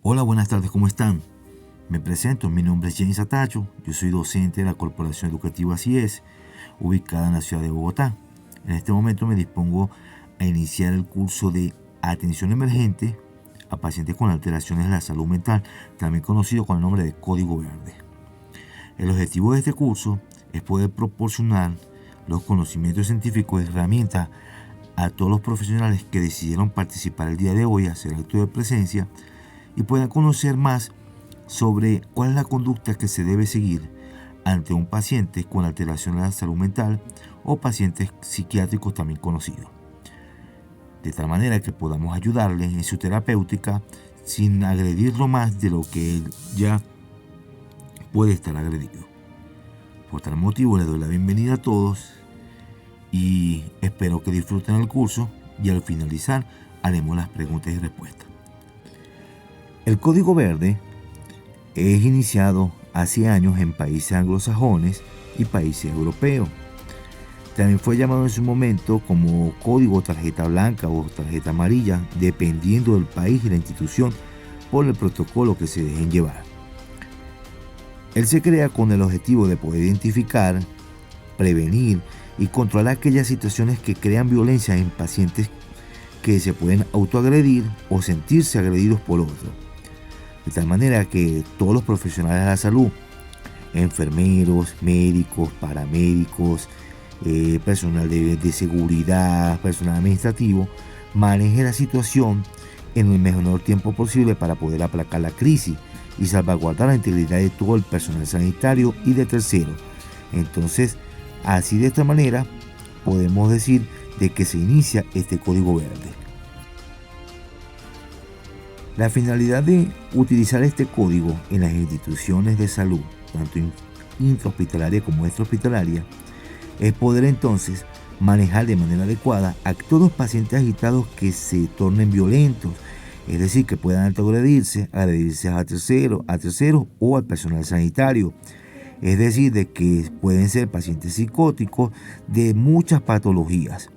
Hola, buenas tardes, ¿cómo están? Me presento, mi nombre es James Atacho, yo soy docente de la Corporación Educativa CIES, ubicada en la ciudad de Bogotá. En este momento me dispongo a iniciar el curso de Atención Emergente a pacientes con alteraciones de la salud mental, también conocido con el nombre de Código Verde. El objetivo de este curso es poder proporcionar los conocimientos científicos y herramientas a todos los profesionales que decidieron participar el día de hoy, hacer acto de presencia, y puedan conocer más sobre cuál es la conducta que se debe seguir ante un paciente con alteración de la salud mental o pacientes psiquiátricos también conocidos. De tal manera que podamos ayudarle en su terapéutica sin agredirlo más de lo que él ya puede estar agredido. Por tal motivo les doy la bienvenida a todos y espero que disfruten el curso y al finalizar haremos las preguntas y respuestas. El Código Verde es iniciado hace años en países anglosajones y países europeos. También fue llamado en su momento como código tarjeta blanca o tarjeta amarilla, dependiendo del país y la institución por el protocolo que se dejen llevar. Él se crea con el objetivo de poder identificar, prevenir y controlar aquellas situaciones que crean violencia en pacientes que se pueden autoagredir o sentirse agredidos por otros. De tal manera que todos los profesionales de la salud, enfermeros, médicos, paramédicos, personal de seguridad, personal administrativo, manejen la situación en el menor tiempo posible para poder aplacar la crisis y salvaguardar la integridad de todo el personal sanitario y de terceros. Entonces, así de esta manera podemos decir de que se inicia este Código Verde. La finalidad de utilizar este código en las instituciones de salud, tanto intrahospitalaria como extrahospitalaria, es poder entonces manejar de manera adecuada a todos los pacientes agitados que se tornen violentos, es decir, que puedan agredirse a terceros o al personal sanitario. Es decir, de que pueden ser pacientes psicóticos de muchas patologías,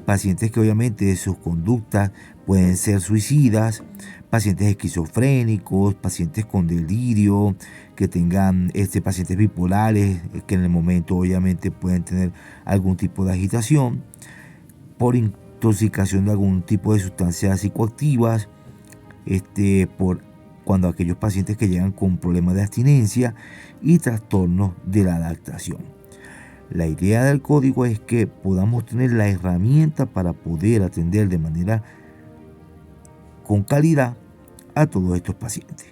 pacientes que obviamente sus conductas pueden ser suicidas, pacientes esquizofrénicos, pacientes con delirio, que tengan pacientes bipolares, que en el momento obviamente pueden tener algún tipo de agitación, por intoxicación de algún tipo de sustancias psicoactivas, por cuando aquellos pacientes que llegan con problemas de abstinencia y trastornos de la adaptación. La idea del código es que podamos tener la herramienta para poder atender de manera con calidad a todos estos pacientes.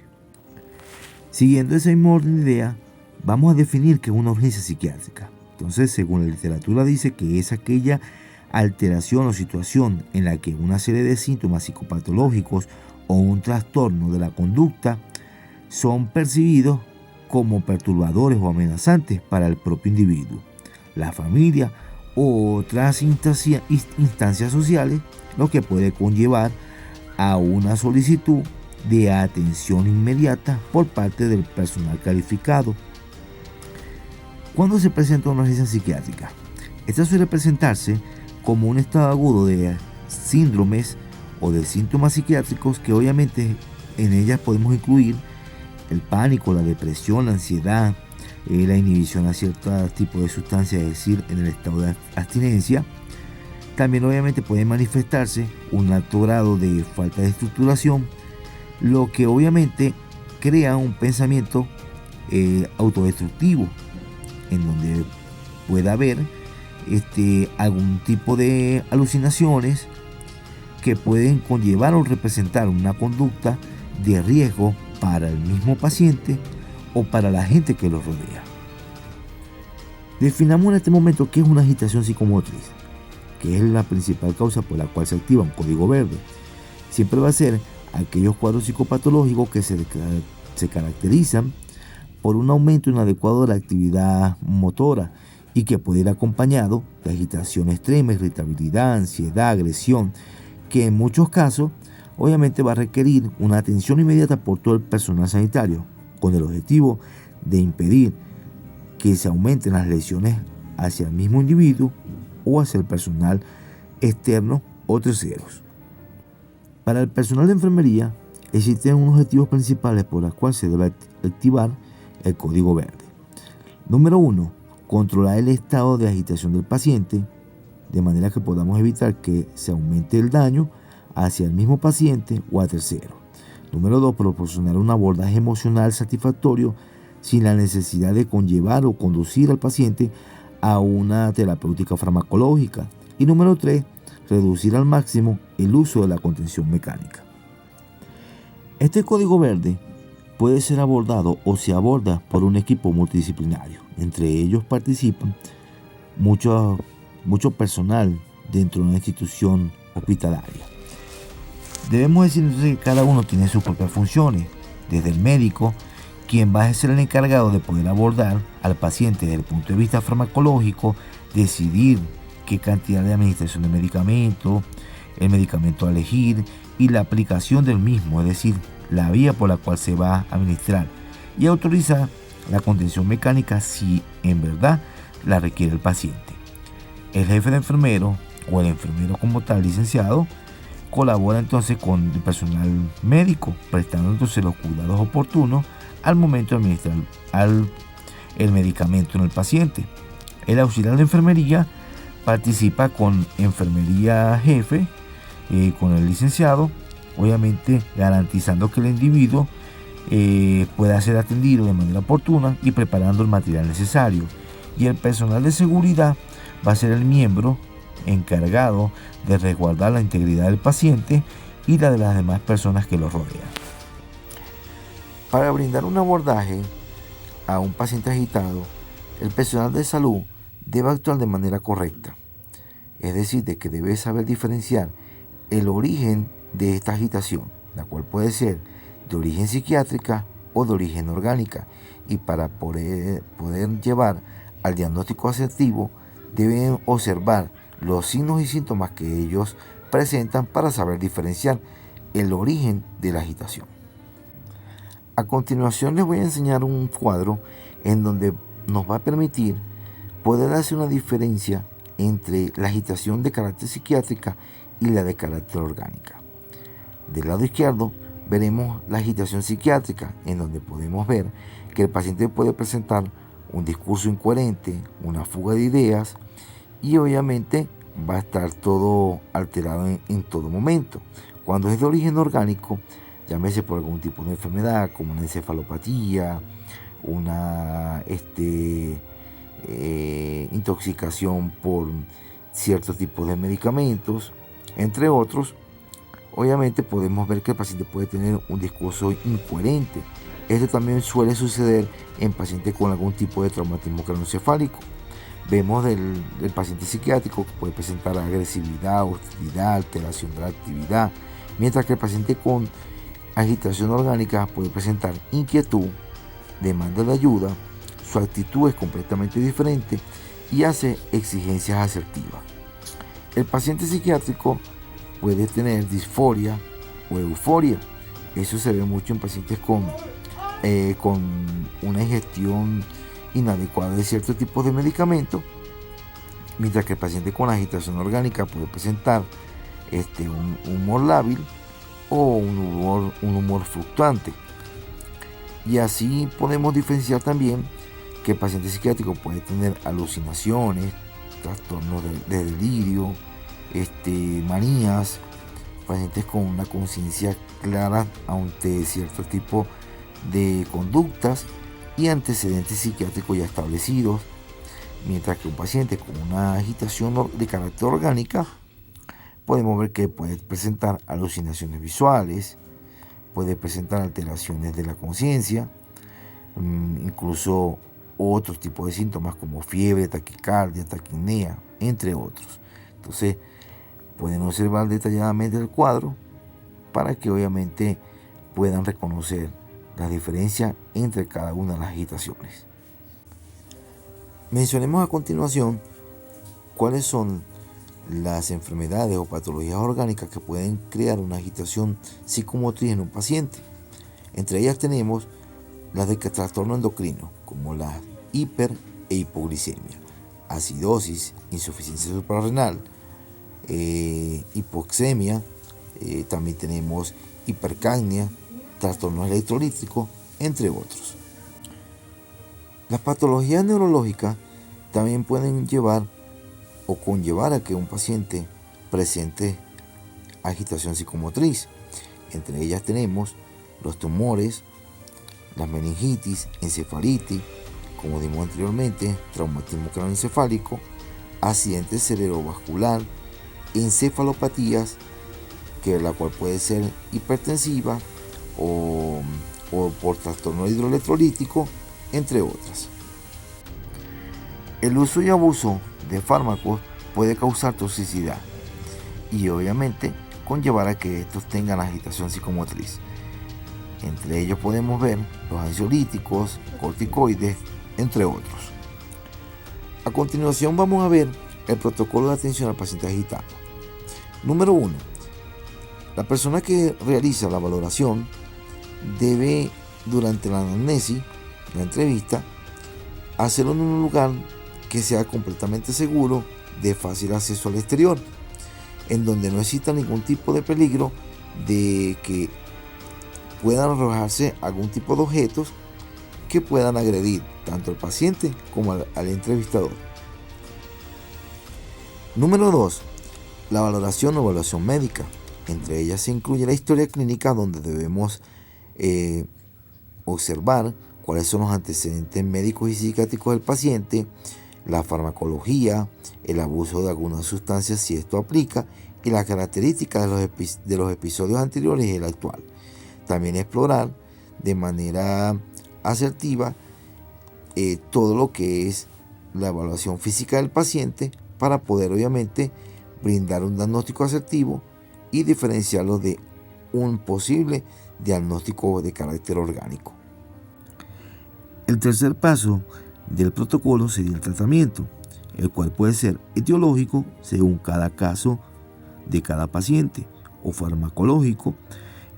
Siguiendo ese mismo orden de idea, vamos a definir qué es una urgencia psiquiátrica. Entonces, según la literatura dice que es aquella alteración o situación en la que una serie de síntomas psicopatológicos o un trastorno de la conducta son percibidos como perturbadores o amenazantes para el propio individuo, la familia u otras instancias sociales, lo que puede conllevar a una solicitud de atención inmediata por parte del personal calificado. ¿Cuándo se presenta una urgencia psiquiátrica? Esta suele presentarse como un estado agudo de síndromes o de síntomas psiquiátricos que obviamente en ellas podemos incluir el pánico, la depresión, la ansiedad, la inhibición a ciertos tipos de sustancias, es decir, en el estado de abstinencia. También obviamente puede manifestarse un alto grado de falta de estructuración, lo que obviamente crea un pensamiento autodestructivo, en donde pueda haber algún tipo de alucinaciones que pueden conllevar o representar una conducta de riesgo para el mismo paciente o para la gente que lo rodea. Definamos en este momento qué es una agitación psicomotriz, que es la principal causa por la cual se activa un código verde. Siempre va a ser aquellos cuadros psicopatológicos que se caracterizan por un aumento inadecuado de la actividad motora y que puede ir acompañado de agitación extrema, irritabilidad, ansiedad, agresión, que en muchos casos obviamente va a requerir una atención inmediata por todo el personal sanitario, con el objetivo de impedir que se aumenten las lesiones hacia el mismo individuo o hacia el personal externo o terceros. Para el personal de enfermería, Existen unos objetivos principales por los cuales se debe activar el código verde. Número 1. Controlar el estado de agitación del paciente, de manera que podamos evitar que se aumente el daño hacia el mismo paciente o a terceros. Número 2. Proporcionar un abordaje emocional satisfactorio sin la necesidad de conllevar o conducir al paciente a una terapéutica farmacológica. Y número 3. Reducir al máximo el uso de la contención mecánica. Este código verde puede ser abordado o se aborda por un equipo multidisciplinario. Entre ellos participan mucho personal dentro de una institución hospitalaria. Debemos decir entonces que cada uno tiene sus propias funciones, desde el médico, quien va a ser el encargado de poder abordar al paciente desde el punto de vista farmacológico, decidir qué cantidad de administración de medicamento, el medicamento a elegir y la aplicación del mismo, es decir, la vía por la cual se va a administrar, y autorizar la contención mecánica si en verdad la requiere el paciente. El jefe de enfermero o el enfermero como tal licenciado colabora entonces con el personal médico, prestando entonces los cuidados oportunos al momento de administrar el medicamento en el paciente. El auxiliar de enfermería participa con enfermería jefe, con el licenciado, obviamente garantizando que el individuo pueda ser atendido de manera oportuna y preparando el material necesario. Y el personal de seguridad va a ser el miembro encargado de resguardar la integridad del paciente y la de las demás personas que lo rodean. Para brindar un abordaje a un paciente agitado, el personal de salud debe actuar de manera correcta. Es decir, de que debe saber diferenciar el origen de esta agitación, la cual puede ser de origen psiquiátrica o de origen orgánica, y para poder llevar al diagnóstico asertivo deben observar los signos y síntomas que ellos presentan para saber diferenciar el origen de la agitación. A continuación les voy a enseñar un cuadro en donde nos va a permitir poder hacer una diferencia entre la agitación de carácter psiquiátrica y la de carácter orgánica. Del lado izquierdo veremos la agitación psiquiátrica, en donde podemos ver que el paciente puede presentar un discurso incoherente, una fuga de ideas, y obviamente va a estar todo alterado en todo momento. Cuando es de origen orgánico, llámese por algún tipo de enfermedad como una encefalopatía, una intoxicación por ciertos tipos de medicamentos, entre otros, obviamente podemos ver que el paciente puede tener un discurso incoherente. Esto también suele suceder en pacientes con algún tipo de traumatismo craneoencefálico. Vemos del paciente psiquiátrico que puede presentar agresividad, hostilidad, alteración de la actividad, mientras que el paciente con agitación orgánica puede presentar inquietud, demanda de ayuda, su actitud es completamente diferente y hace exigencias asertivas. El paciente psiquiátrico puede tener disforia o euforia. Eso se ve mucho en pacientes con una ingestión inadecuada de ciertos tipos de medicamentos, mientras que el paciente con agitación orgánica puede presentar un humor lábil o un humor fluctuante. Y así podemos diferenciar también que el paciente psiquiátrico puede tener alucinaciones, trastornos de delirio, manías, pacientes con una conciencia clara ante cierto tipo de conductas y antecedentes psiquiátricos ya establecidos, mientras que un paciente con una agitación de carácter orgánica podemos ver que puede presentar alucinaciones visuales, puede presentar alteraciones de la conciencia, incluso otros tipos de síntomas como fiebre, taquicardia, taquipnea, entre otros. Entonces, pueden observar detalladamente el cuadro para que obviamente puedan reconocer la diferencia entre cada una de las agitaciones. Mencionemos a continuación cuáles son las enfermedades o patologías orgánicas que pueden crear una agitación psicomotriz en un paciente. Entre ellas tenemos las de trastorno endocrino, como la hiper e hipoglicemia, acidosis, insuficiencia suprarrenal, hipoxemia, también tenemos hipercapnia, trastornos electrolíticos, entre otros. Las patologías neurológicas también pueden llevar o conllevar a que un paciente presente agitación psicomotriz. Entre ellas tenemos los tumores, las meningitis, encefalitis, como dimos anteriormente, traumatismo craneoencefálico, accidente cerebrovascular, encefalopatías, que la cual puede ser hipertensiva o por trastorno hidroelectrolítico, entre otras. El uso y abuso de fármacos puede causar toxicidad y obviamente conllevar a que estos tengan agitación psicomotriz. Entre ellos podemos ver los ansiolíticos, corticoides, entre otros. A continuación vamos a ver el protocolo de atención al paciente agitado. Número 1. La persona que realiza la valoración debe, durante la anamnesis, la entrevista, hacerlo en un lugar que sea completamente seguro, de fácil acceso al exterior, en donde no exista ningún tipo de peligro de que puedan arrojarse algún tipo de objetos que puedan agredir tanto al paciente como al entrevistador. Número 2. La valoración o evaluación médica. Entre ellas se incluye la historia clínica, donde debemos observar cuáles son los antecedentes médicos y psiquiátricos del paciente, la farmacología, el abuso de algunas sustancias si esto aplica, y las características de los episodios anteriores y el actual. También explorar de manera asertiva todo lo que es la evaluación física del paciente, para poder obviamente brindar un diagnóstico asertivo y diferenciarlo de un posible diagnóstico de carácter orgánico. El tercer paso del protocolo sería el tratamiento, el cual puede ser etiológico según cada caso de cada paciente, o farmacológico,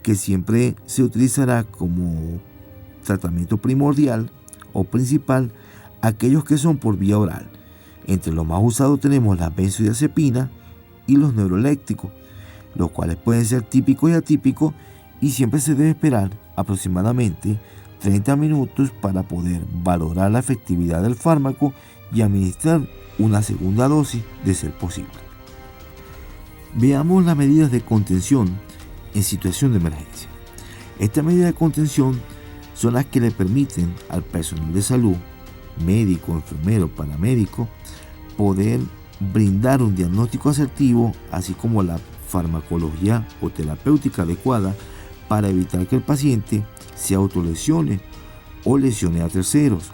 que siempre se utilizará como tratamiento primordial o principal aquellos que son por vía oral. Entre los más usados tenemos la benzodiazepina y los neurolécticos, los cuales pueden ser típicos y atípicos, y siempre se debe esperar aproximadamente 30 minutos para poder valorar la efectividad del fármaco y administrar una segunda dosis de ser posible. Veamos las medidas de contención en situación de emergencia. Estas medidas de contención son las que le permiten al personal de salud, médico, enfermero, paramédico, poder brindar un diagnóstico asertivo, así como la farmacología o terapéutica adecuada para evitar que el paciente se autolesione o lesione a terceros.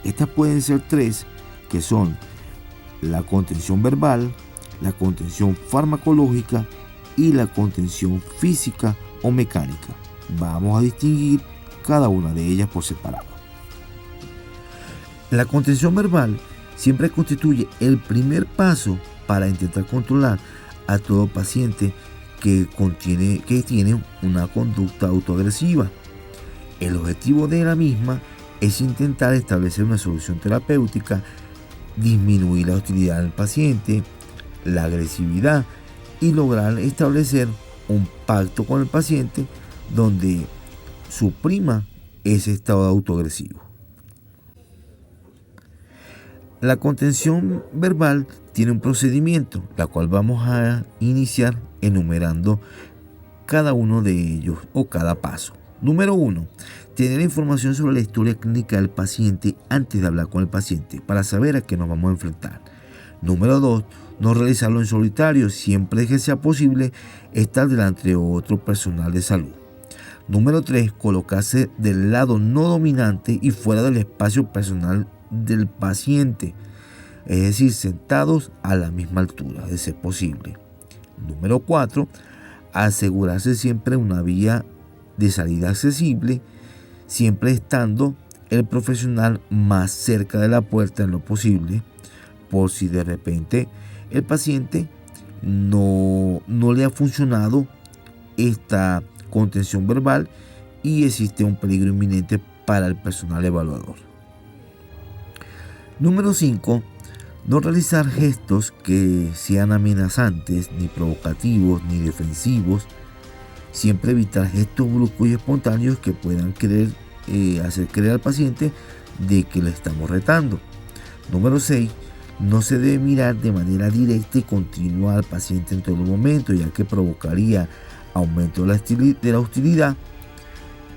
Estas pueden ser tres, que son la contención verbal, la contención farmacológica y la contención física o mecánica. Vamos a distinguir cada una de ellas por separado. La contención verbal siempre constituye el primer paso para intentar controlar a todo paciente que tiene una conducta autoagresiva. El objetivo de la misma es intentar establecer una solución terapéutica, disminuir la hostilidad del paciente, la agresividad, y lograr establecer un pacto con el paciente donde suprima ese estado autoagresivo. La contención verbal tiene un procedimiento, la cual vamos a iniciar enumerando cada uno de ellos o cada paso. Número 1. Tener información sobre la historia clínica del paciente antes de hablar con el paciente para saber a qué nos vamos a enfrentar. Número 2. No realizarlo en solitario, siempre que sea posible estar delante de otro personal de salud. Número 3. Colocarse del lado no dominante y fuera del espacio personal del paciente, es decir, sentados a la misma altura de ser posible. Número 4. Asegurarse siempre una vía de salida accesible, siempre estando el profesional más cerca de la puerta en lo posible, por si de repente el paciente no le ha funcionado esta contención verbal y existe un peligro inminente para el personal evaluador. Número 5. No realizar gestos que sean amenazantes, ni provocativos, ni defensivos, siempre evitar gestos bruscos y espontáneos que puedan hacer creer al paciente de que le estamos retando. Número 6. No se debe mirar de manera directa y continua al paciente en todo momento, ya que provocaría aumento de la hostilidad,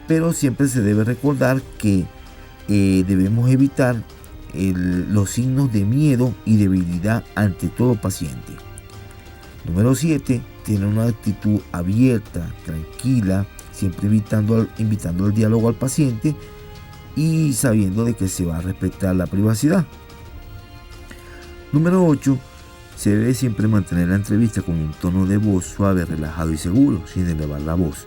pero siempre se debe recordar que debemos evitar los signos de miedo y debilidad ante todo paciente. Número 7. Tener una actitud abierta, tranquila, siempre invitando al diálogo al paciente y sabiendo de que se va a respetar la privacidad. Número 8. Se debe siempre mantener la entrevista con un tono de voz suave, relajado y seguro, sin elevar la voz.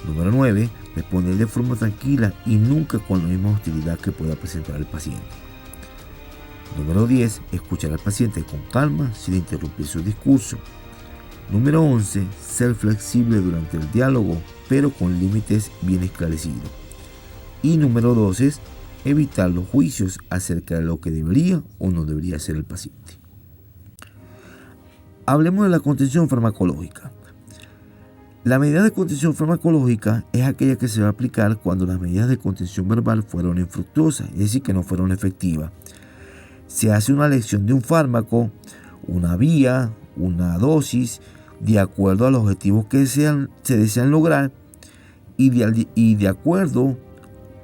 Número 9. Responder de forma tranquila y nunca con la misma hostilidad que pueda presentar el paciente. Número 10. Escuchar al paciente con calma sin interrumpir su discurso. Número 11. Ser flexible durante el diálogo, pero con límites bien esclarecidos. Y número 12. Evitar los juicios acerca de lo que debería o no debería hacer el paciente. Hablemos de la contención farmacológica. La medida de contención farmacológica es aquella que se va a aplicar cuando las medidas de contención verbal fueron infructuosas, es decir, que no fueron efectivas. Se hace una elección de un fármaco, una vía, una dosis, de acuerdo a los objetivos que se desean lograr y de acuerdo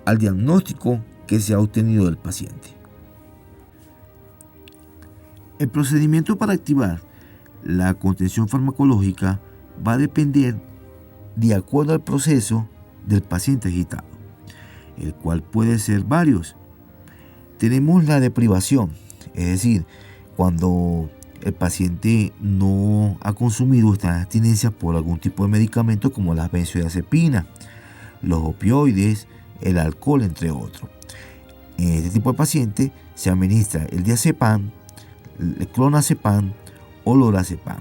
al diagnóstico que se ha obtenido del paciente. El procedimiento para activar la contención farmacológica va a depender de acuerdo al proceso del paciente agitado, el cual puede ser varios. Tenemos la deprivación, es decir, cuando el paciente no ha consumido estas abstinencias por algún tipo de medicamento como las benzodiazepinas, los opioides, el alcohol, entre otros. En este tipo de paciente se administra el diazepam, el clonazepam o lorazepam.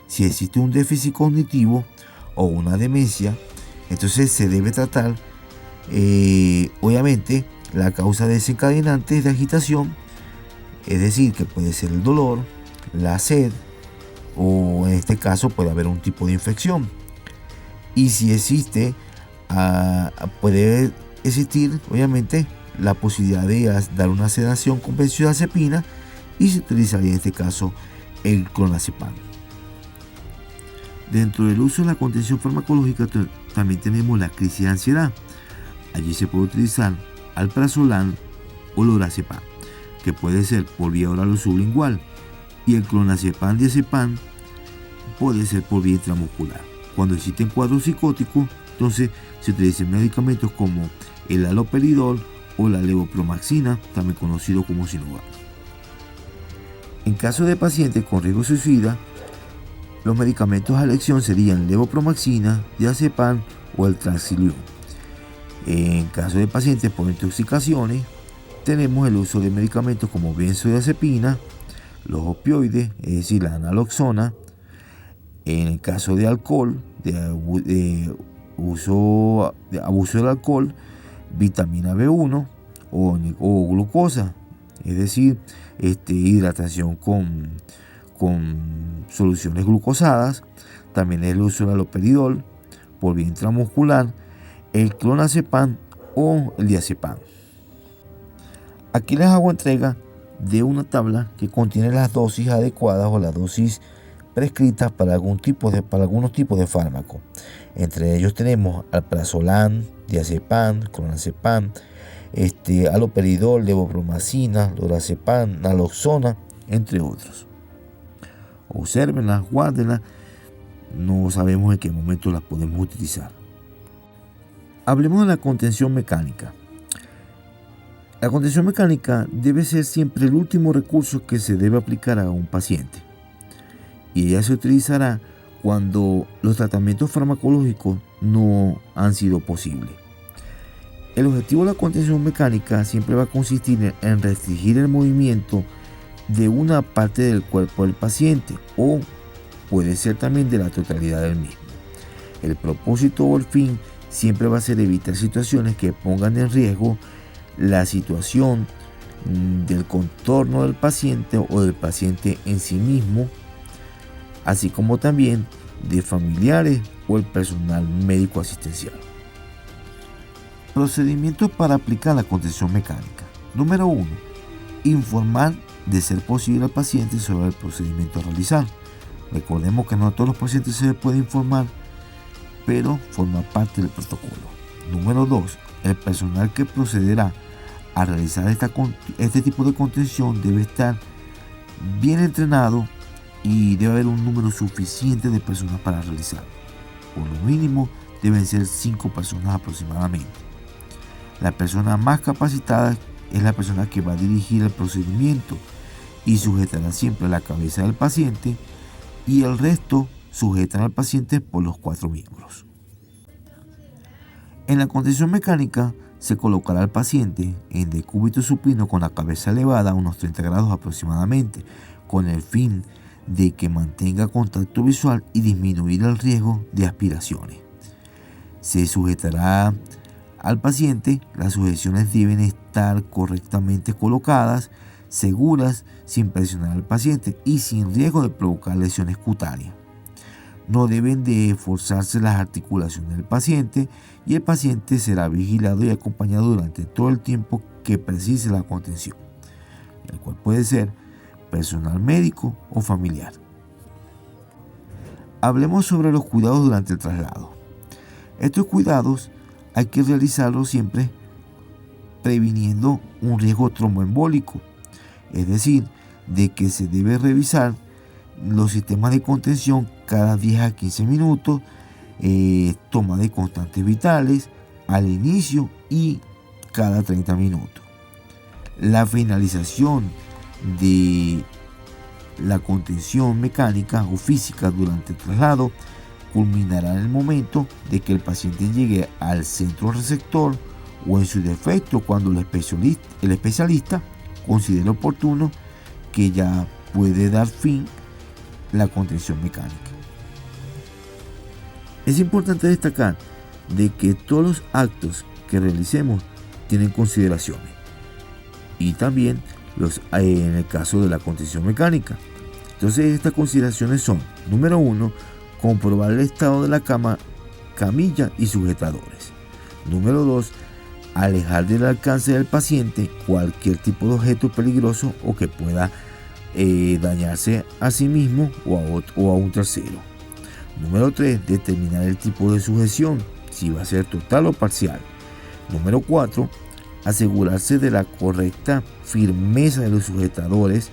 Si existe un déficit cognitivo o una demencia, entonces se debe tratar obviamente la causa desencadenante de agitación, es decir, que puede ser el dolor, la sed o en este caso puede haber un tipo de infección. Y si existe, puede existir obviamente la posibilidad de dar una sedación con benzodiazepina y se utilizaría en este caso el clonazepam. Dentro del uso de la contención farmacológica también tenemos la crisis de ansiedad. Allí se puede utilizar alprazolam o lorazepam, que puede ser por vía oral o sublingual, y el clonazepam diazepam puede ser por vía intramuscular. Cuando existen cuadros psicóticos, entonces se utilizan medicamentos como el haloperidol o la levopromaxina, también conocido como Sinovac. En caso de pacientes con riesgo suicida, los medicamentos a elección serían levopromaxina, diazepam o el transilium. En caso de pacientes por intoxicaciones, tenemos el uso de medicamentos como benzodiazepina, los opioides, es decir, la naloxona. En el caso de alcohol, de abuso del alcohol, vitamina B1 o glucosa, es decir, hidratación con soluciones glucosadas. También el uso del haloperidol por vía intramuscular, el clonazepam o el diazepam. Aquí les hago entrega de una tabla que contiene las dosis adecuadas o las dosis prescritas para algunos tipos de fármacos. Entre ellos tenemos alprazolam, diazepam, clonazepam, haloperidol, levopromaxina, lorazepam, naloxona, entre otros. Obsérvenlas, guárdenlas, no sabemos en qué momento las podemos utilizar. Hablemos de la contención mecánica. La contención mecánica debe ser siempre el último recurso que se debe aplicar a un paciente, y ella se utilizará cuando los tratamientos farmacológicos no han sido posibles. El objetivo de la contención mecánica siempre va a consistir en restringir el movimiento de una parte del cuerpo del paciente o puede ser también de la totalidad del mismo. El propósito o el fin siempre va a ser evitar situaciones que pongan en riesgo la situación del contorno del paciente o del paciente en sí mismo, así como también de familiares o el personal médico asistencial. Procedimientos para aplicar la contención mecánica. Número 1. Informar de ser posible al paciente sobre el procedimiento a realizar. Recordemos que no a todos los pacientes se les puede informar, pero forma parte del protocolo. Número 2. El personal que procederá a realizar este tipo de contención debe estar bien entrenado y debe haber un número suficiente de personas para realizar. Por lo mínimo deben ser 5 personas aproximadamente. La persona más capacitada es la persona que va a dirigir el procedimiento y sujetará siempre la cabeza del paciente, y el resto sujetan al paciente por los 4 miembros. En la contención mecánica se colocará al paciente en decúbito supino con la cabeza elevada a unos 30 grados aproximadamente, con el fin de que mantenga contacto visual y disminuir el riesgo de aspiraciones. Se sujetará al paciente, las sujeciones deben estar correctamente colocadas, seguras, sin presionar al paciente y sin riesgo de provocar lesiones cutáneas. No deben de forzarse las articulaciones del paciente, y el paciente será vigilado y acompañado durante todo el tiempo que precise la contención, el cual puede ser personal médico o familiar. Hablemos sobre los cuidados durante el traslado. Estos cuidados hay que realizarlos siempre previniendo un riesgo tromboembólico, es decir, de que se debe revisar los sistemas de contención cada 10 a 15 minutos, toma de constantes vitales al inicio y cada 30 minutos. La finalización de la contención mecánica o física durante el traslado culminará en el momento de que el paciente llegue al centro receptor, o en su defecto cuando el especialista considere oportuno que ya puede dar fin la contención mecánica. Es importante destacar de que todos los actos que realicemos tienen consideraciones, y también en el caso de la contención mecánica. Entonces, estas consideraciones son: número 1, comprobar el estado de la camilla y sujetadores. Número 2, alejar del alcance del paciente cualquier tipo de objeto peligroso o que pueda dañarse a sí mismo o a un tercero. Número 3, determinar el tipo de sujeción, si va a ser total o parcial. Número 4, asegurarse de la correcta firmeza de los sujetadores,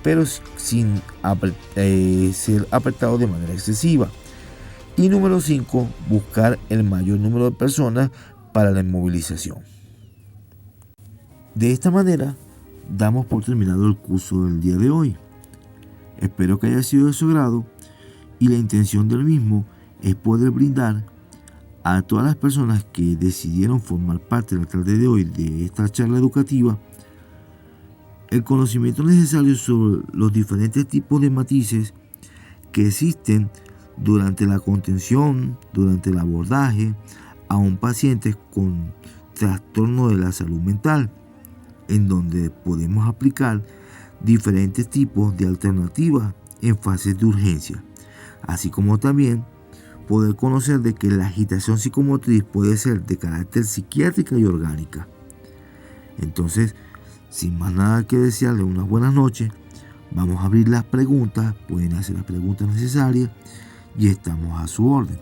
pero sin ser apretado de manera excesiva. Y número 5, buscar el mayor número de personas para la inmovilización. De esta manera, damos por terminado el curso del día de hoy. Espero que haya sido de su agrado, y la intención del mismo es poder brindar a todas las personas que decidieron formar parte de la tarde de hoy de esta charla educativa el conocimiento necesario sobre los diferentes tipos de matices que existen durante la contención, durante el abordaje a un paciente con trastorno de la salud mental, en donde podemos aplicar diferentes tipos de alternativas en fases de urgencia, así como también poder conocer de que la agitación psicomotriz puede ser de carácter psiquiátrica y orgánica. Entonces, sin más nada que desearle unas buenas noches, vamos a abrir las preguntas, pueden hacer las preguntas necesarias y estamos a su orden.